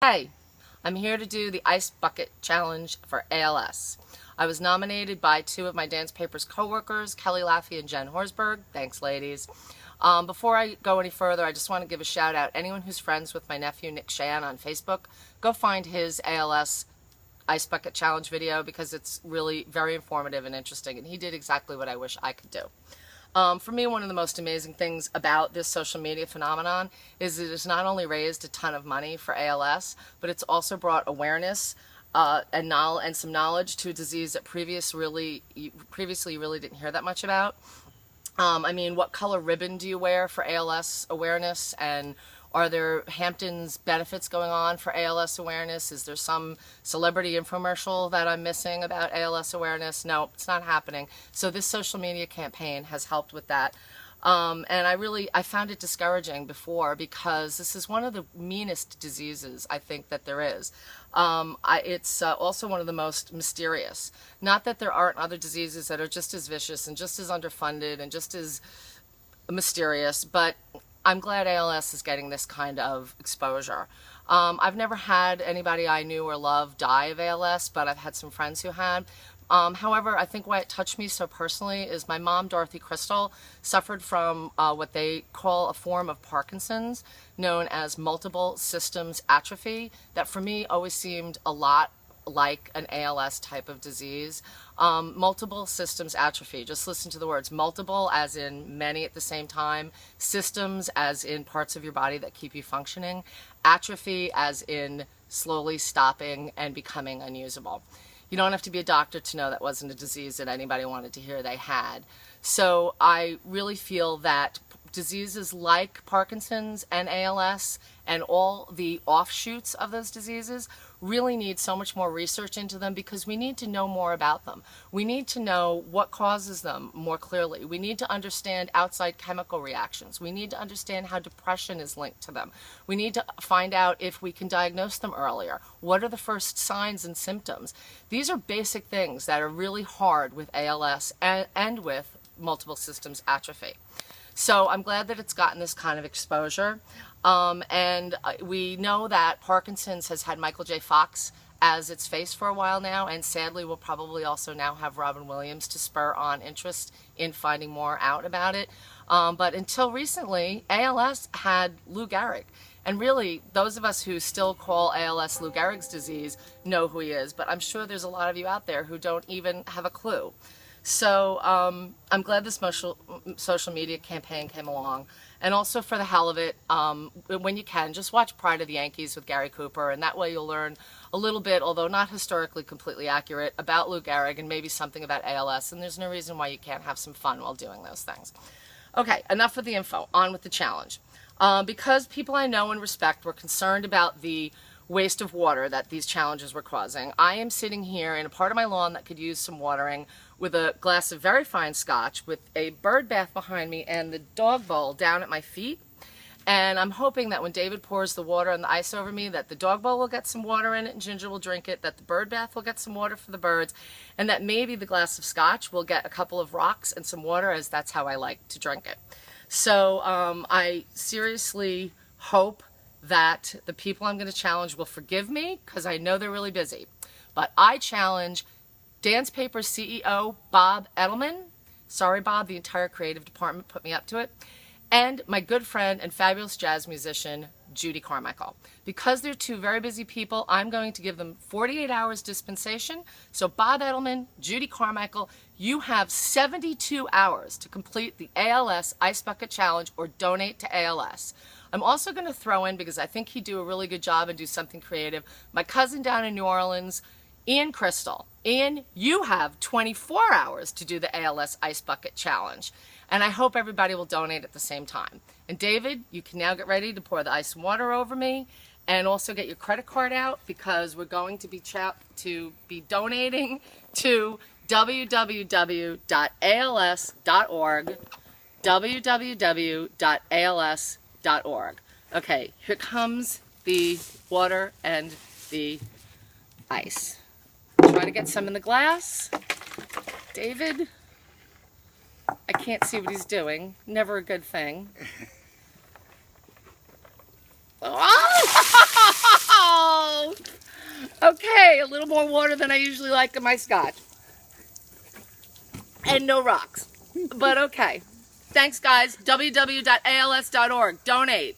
Hey, I'm here to do the Ice Bucket Challenge for ALS. I was nominated by two of my Dance Papers co-workers, Kelly Laffey and Jen Horsberg. Thanks, ladies. Before I go any further, I just want to give a shout out. Anyone who's friends with my nephew, Nick Shan, on Facebook, go find his ALS Ice Bucket Challenge video because it's really very informative and interesting, and he did exactly what I wish I could do. For me, one of the most amazing things about this social media phenomenon is it has not only raised a ton of money for ALS, but it's also brought awareness and some knowledge to a disease that previously you really didn't hear that much about. I mean, what color ribbon do you wear for ALS awareness? And are there Hamptons benefits going on for ALS awareness? Is there some celebrity infomercial that I'm missing about ALS awareness? No, it's not happening. So this social media campaign has helped with that. And I found it discouraging before because this is one of the meanest diseases I think that there is. It's also one of the most mysterious. Not that there aren't other diseases that are just as vicious and just as underfunded and just as mysterious, but I'm glad ALS is getting this kind of exposure. I've never had anybody I knew or loved die of ALS, but I've had some friends who had. However, I think why it touched me so personally is my mom, Dorothy Crystal, suffered from what they call a form of Parkinson's known as multiple systems atrophy that for me always seemed a lot like an ALS type of disease. Multiple systems atrophy, just listen to the words. Multiple as in many at the same time, systems as in parts of your body that keep you functioning, atrophy as in slowly stopping and becoming unusable. You don't have to be a doctor to know that wasn't a disease that anybody wanted to hear they had. So I really feel that diseases like Parkinson's and ALS and all the offshoots of those diseases really need so much more research into them because we need to know more about them. We need to know what causes them more clearly. We need to understand outside chemical reactions. We need to understand how depression is linked to them. We need to find out if we can diagnose them earlier. What are the first signs and symptoms? These are basic things that are really hard with ALS and with multiple systems atrophy. So I'm glad that it's gotten this kind of exposure. And we know that Parkinson's has had Michael J. Fox as its face for a while now, and sadly we'll probably also now have Robin Williams to spur on interest in finding more out about it. But until recently, ALS had Lou Gehrig. And really, those of us who still call ALS Lou Gehrig's disease know who he is, but I'm sure there's a lot of you out there who don't even have a clue. So I'm glad this social media campaign came along. And also for the hell of it, when you can, just watch Pride of the Yankees with Gary Cooper, and that way you'll learn a little bit, although not historically completely accurate, about Lou Gehrig and maybe something about ALS, and there's no reason why you can't have some fun while doing those things. Okay, enough of the info, on with the challenge. Because people I know and respect were concerned about the waste of water that these challenges were causing, I am sitting here in a part of my lawn that could use some watering with a glass of very fine scotch with a bird bath behind me and the dog bowl down at my feet. And I'm hoping that when David pours the water and the ice over me, that the dog bowl will get some water in it and Ginger will drink it, that the bird bath will get some water for the birds, and that maybe the glass of scotch will get a couple of rocks and some water, as that's how I like to drink it. So I seriously hope that the people I'm going to challenge will forgive me because I know they're really busy. But I challenge Dance Papers CEO Bob Edelman. Sorry, Bob, the entire creative department put me up to it. And my good friend and fabulous jazz musician, Judy Carmichael. Because they're two very busy people, I'm going to give them 48 hours dispensation. So Bob Edelman, Judy Carmichael, you have 72 hours to complete the ALS Ice Bucket Challenge or donate to ALS. I'm also going to throw in, because I think he'd do a really good job and do something creative, my cousin down in New Orleans, Ian Crystal. Ian, you have 24 hours to do the ALS Ice Bucket Challenge. And I hope everybody will donate at the same time. And David, you can now get ready to pour the ice and water over me, and also get your credit card out because we're going to be donating to www.als.org, www.als.org. Okay, here comes the water and the ice. Try to get some in the glass. David, I can't see what he's doing. Never a good thing. Oh! Oh! Okay, a little more water than I usually like in my scotch. And no rocks. But okay. Thanks, guys. www.als.org. Donate.